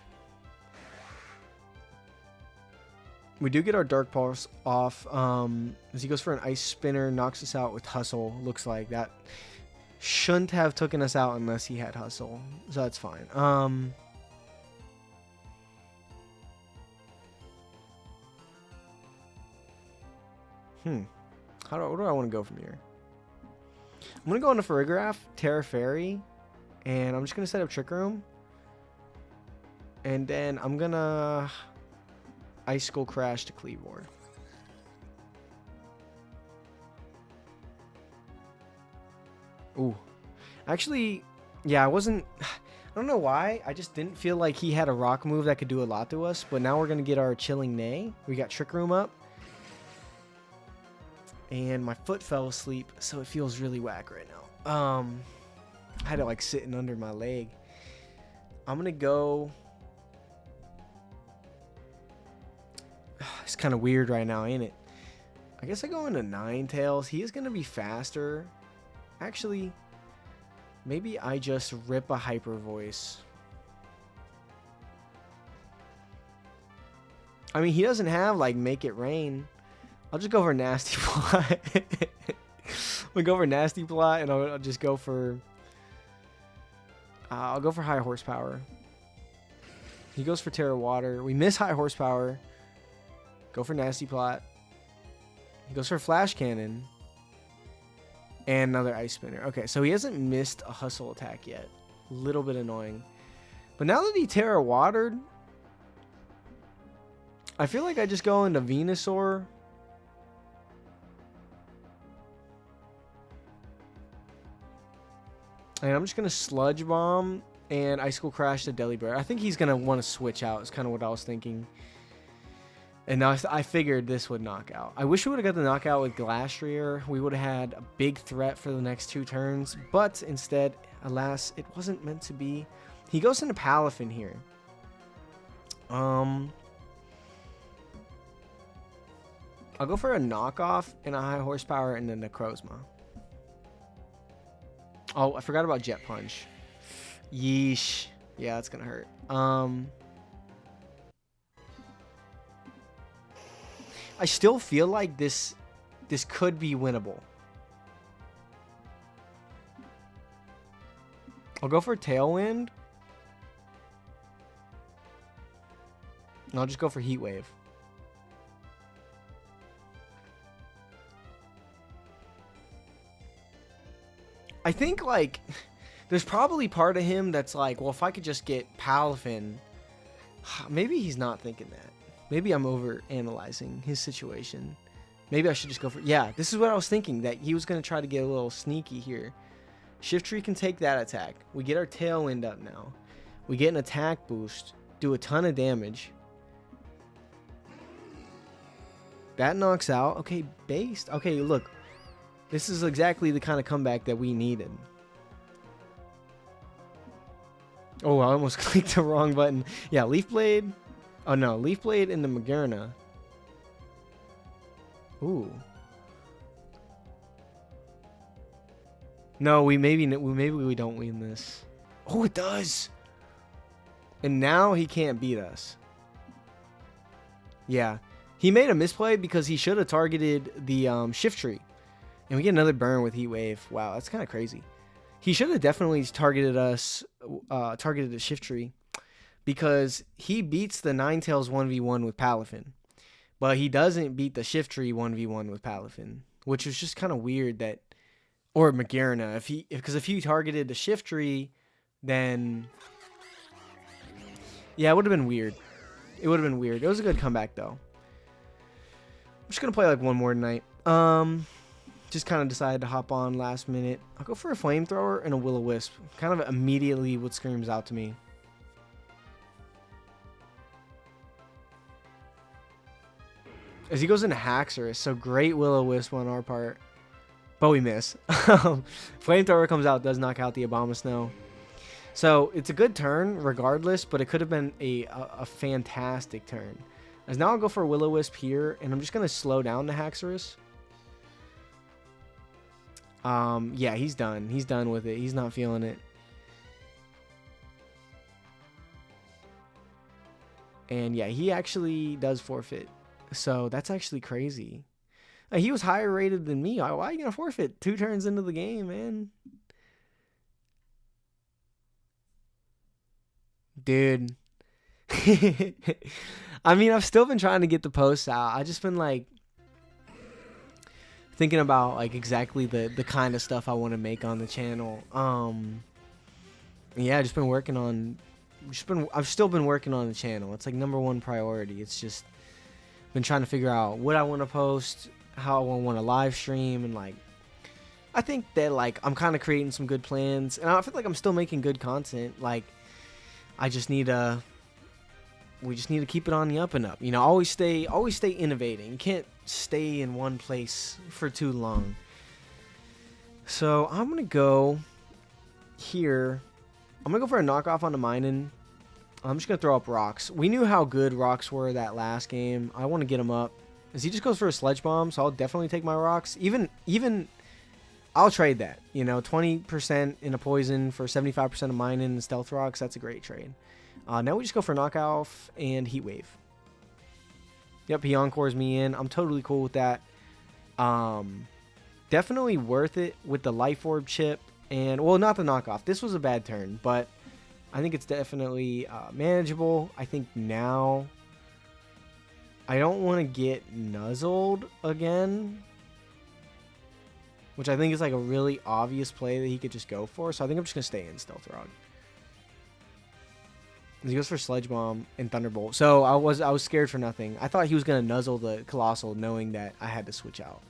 A: We do get our Dark Pulse off as he goes for an Ice Spinner, knocks us out with Hustle. Looks like that shouldn't have taken us out unless he had Hustle. So that's fine. What do I want to go from here? I'm going to go into Farigiraf, Terra Fairy, and I'm just going to set up Trick Room. And then I'm going to Ice Skull Crash to Cleavor. Ooh. Actually, yeah, I don't know why. I just didn't feel like he had a rock move that could do a lot to us. But now we're going to get our Chilling Neigh. We got Trick Room up. And my foot fell asleep, so it feels really whack right now. I had it like sitting under my leg. I'm going to go. It's kind of weird right now, ain't it? I guess I go into Ninetales. He is going to be faster. Actually, maybe I just rip a Hyper Voice. I mean, he doesn't have, like, Make It Rain. I'll just go for Nasty Plot. We'll go for Nasty Plot, and I'll just go for... I'll go for High Horsepower. He goes for Terra Water. We miss High Horsepower. Go for Nasty Plot. He goes for Flash Cannon. And another Ice Spinner. Okay, so he hasn't missed a Hustle attack yet. A little bit annoying. But now that he Terra Watered, I feel like I just go into Venusaur. And I'm just going to Sludge Bomb and Ice Skull Crash to Delibird. I think he's going to want to switch out. Is kind of what I was thinking. And now I figured this would knock out. I wish we would have got the knockout with Glastrier. We would have had a big threat for the next 2 turns. But instead, alas, it wasn't meant to be. He goes into Palafin here. I'll go for a knockoff and a high horsepower and then a Necrozma. Oh, I forgot about Jet Punch. Yeesh. Yeah, that's gonna hurt. I still feel like this could be winnable. I'll go for Tailwind. And I'll just go for Heat Wave. I think, like, there's probably part of him that's like, well, if I could just get Palafin, maybe he's not thinking that. Maybe I'm over analyzing his situation. Maybe I should just go for, yeah, this is what I was thinking, that he was going to try to get a little sneaky here. Shiftry can take that attack. We get our Tailwind up now. We get an attack boost, do a ton of damage. That knocks out. Okay, based. Okay, look. This is exactly the kind of comeback that we needed. Oh, I almost clicked the wrong button. Yeah, Leaf Blade. Oh, no. Leaf Blade into Magearna. Ooh. No, maybe we don't win this. Oh, it does. And now he can't beat us. Yeah. He made a misplay because he should have targeted the Shiftry. And we get another burn with Heat Wave. Wow, that's kind of crazy. He should have definitely targeted us, targeted the Shiftry, because he beats the Ninetales 1v1 with Palafin. But he doesn't beat the Shiftry 1v1 with Palafin, which is just kind of weird that, or Magearna. Because if he targeted the Shiftry, then, yeah, it would have been weird. It would have been weird. It was a good comeback, though. I'm just going to play like one more tonight. Just kind of decided to hop on last minute. I'll go for a Flamethrower and a Will-O-Wisp. Kind of immediately what screams out to me. As he goes into Haxorus, so great Will-O-Wisp on our part. But we miss. Flamethrower comes out, does knock out the Abomasnow. So it's a good turn regardless, but it could have been a fantastic turn. As now I'll go for a Will-O-Wisp here, and I'm just going to slow down the Haxorus. Yeah, he's done. He's done with it. He's not feeling it. And yeah, he actually does forfeit. So that's actually crazy. He was higher rated than me. Why are you going to forfeit 2 turns into the game, man? Dude. I mean, I've still been trying to get the posts out. I just been like thinking about like exactly the kind of stuff I want to make on the channel. Yeah, just been working on I've still been working on the channel. It's like #1 priority. It's just been trying to figure out what I want to post, how I want to live stream, and like I think that like I'm kind of creating some good plans, and I feel like I'm still making good content. Like I just need we just need to keep it on the up and up. You know, always stay innovating. You can't stay in one place for too long. So I'm gonna go here. I'm gonna go for a knockoff on the Minun. I'm just gonna throw up rocks. We knew how good rocks were that last game. I want to get him up. As he just goes for a Sledge Bomb, so I'll definitely take my rocks. Even I'll trade that. You know, 20% in a poison for 75% of Minun and stealth rocks. That's a great trade. Now we just go for knockoff and Heat Wave. Yep, he encores me in. I'm totally cool with that. Definitely worth it with the Life Orb chip. And, well, not the knockoff. This was a bad turn, but I think it's definitely manageable. I think now I don't want to get nuzzled again, which I think is like a really obvious play that he could just go for. So I think I'm just going to stay in Stealth Rock. He goes for Sledge Bomb and Thunderbolt. So I was scared for nothing. I thought he was going to nuzzle the Colossal knowing that I had to switch out.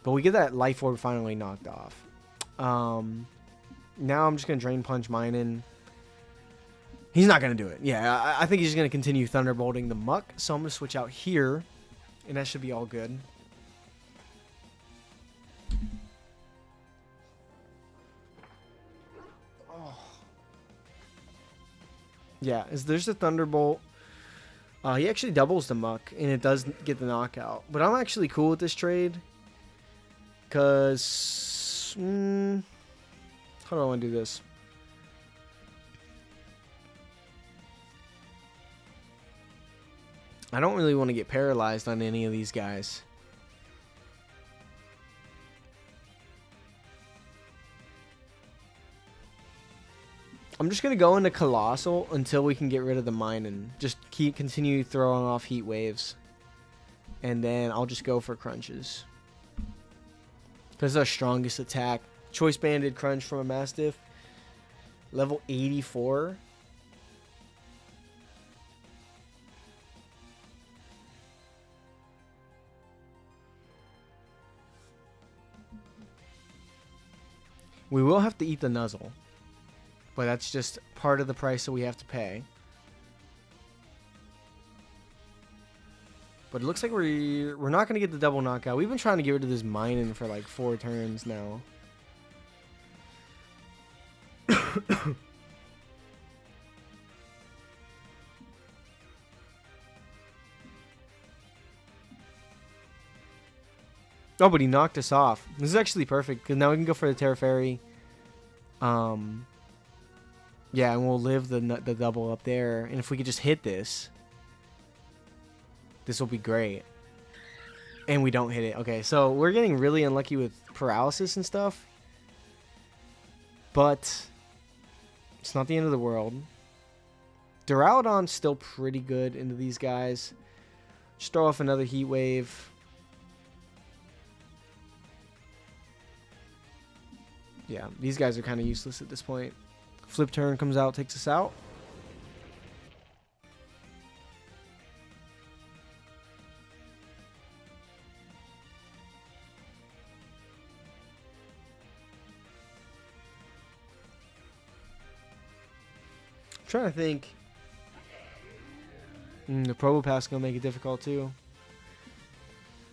A: But we get that Life Orb finally knocked off. Now I'm just going to Drain Punch Minun. He's not going to do it. Yeah, I think he's just going to continue Thunderbolting the Muck. So I'm going to switch out here. And that should be all good. Yeah, there's a Thunderbolt. He actually doubles the muck, and it does get the knockout. But I'm actually cool with this trade. Because... how do I want to do this? I don't really want to get paralyzed on any of these guys. I'm just going to go into Colossal until we can get rid of the mine and just continue throwing off heat waves. And then I'll just go for crunches. Because it's our strongest attack. Choice banded crunch from a Mastiff. Level 84. We will have to eat the nuzzle. But that's just part of the price that we have to pay. But it looks like we're not going to get the double knockout. We've been trying to get rid of this mining for like 4 turns now. Oh, but he knocked us off. This is actually perfect because now we can go for the Terra Fairy. Yeah, and we'll live the double up there. And if we could just hit this, this will be great. And we don't hit it. Okay, so we're getting really unlucky with paralysis and stuff. But it's not the end of the world. Duraludon's still pretty good into these guys. Just throw off another Heat Wave. Yeah, these guys are kind of useless at this point. Flip turn comes out, takes us out. I'm trying to think. The Probopass is going to make it difficult too.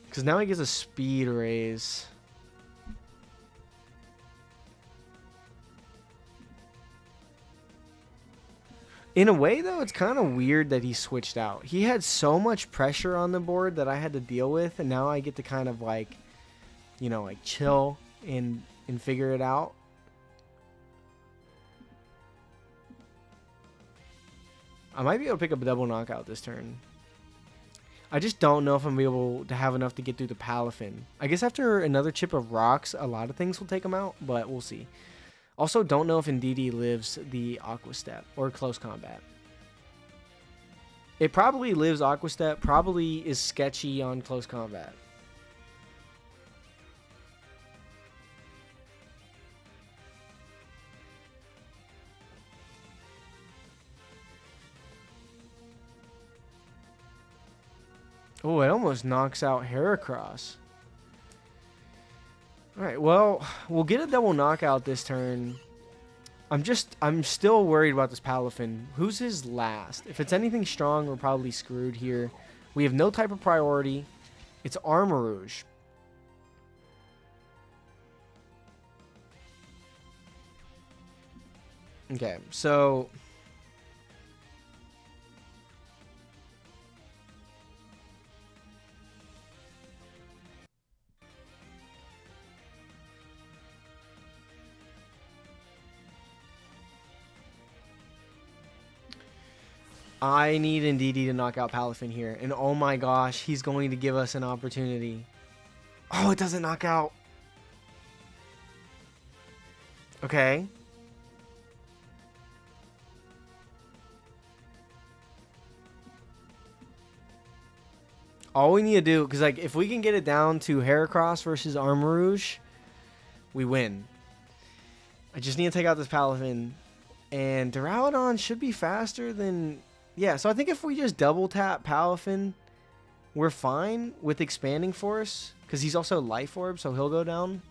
A: Because now he gets a speed raise. In a way, though, it's kind of weird that he switched out. He had so much pressure on the board that I had to deal with, and now I get to kind of like, you know, like chill and figure it out. I might be able to pick up a double knockout this turn. I just don't know if I'm going to be able to have enough to get through the Palafin. I guess after another chip of rocks, a lot of things will take him out, but we'll see. Also, don't know if Indeedee lives the Aqua Step or Close Combat. It probably lives Aqua Step, probably is sketchy on Close Combat. Oh, it almost knocks out Heracross. Alright, well, we'll get a double knockout this turn. I'm still worried about this Palafin. Who's his last? If it's anything strong, we're probably screwed here. We have no type of priority. It's Armarouge. Okay, so... I need Indeedee to knock out Palafin here. And oh my gosh, he's going to give us an opportunity. Oh, it doesn't knock out. Okay. All we need to do, because like if we can get it down to Heracross versus Armarouge, we win. I just need to take out this Palafin. And Duraludon should be faster than... Yeah, so I think if we just double tap Palafin, we're fine with Expanding Force. Because he's also Life Orb, so he'll go down.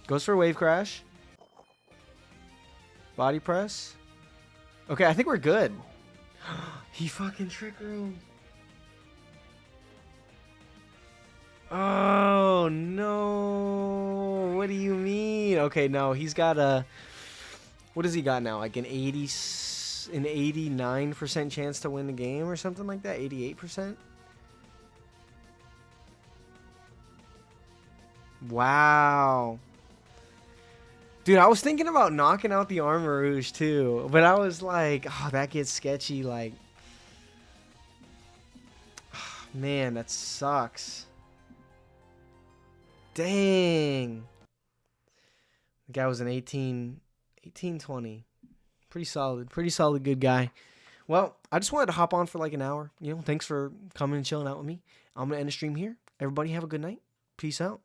A: Goes for Wave Crash. Body Press. Okay, I think we're good. He fucking Trick Room. Oh, no. What do you mean? Okay, no, he's got a... What does he got now? Like an 89% chance to win the game or something like that? 88%? Wow. Dude, I was thinking about knocking out the Armor Rouge too, but I was like, oh, that gets sketchy. Like, man, that sucks. Dang. The guy was an 1820. Pretty solid good guy. Well, I just wanted to hop on for like an hour. Thanks for coming and chilling out with me. I'm going to end the stream here. Everybody have a good night. Peace out.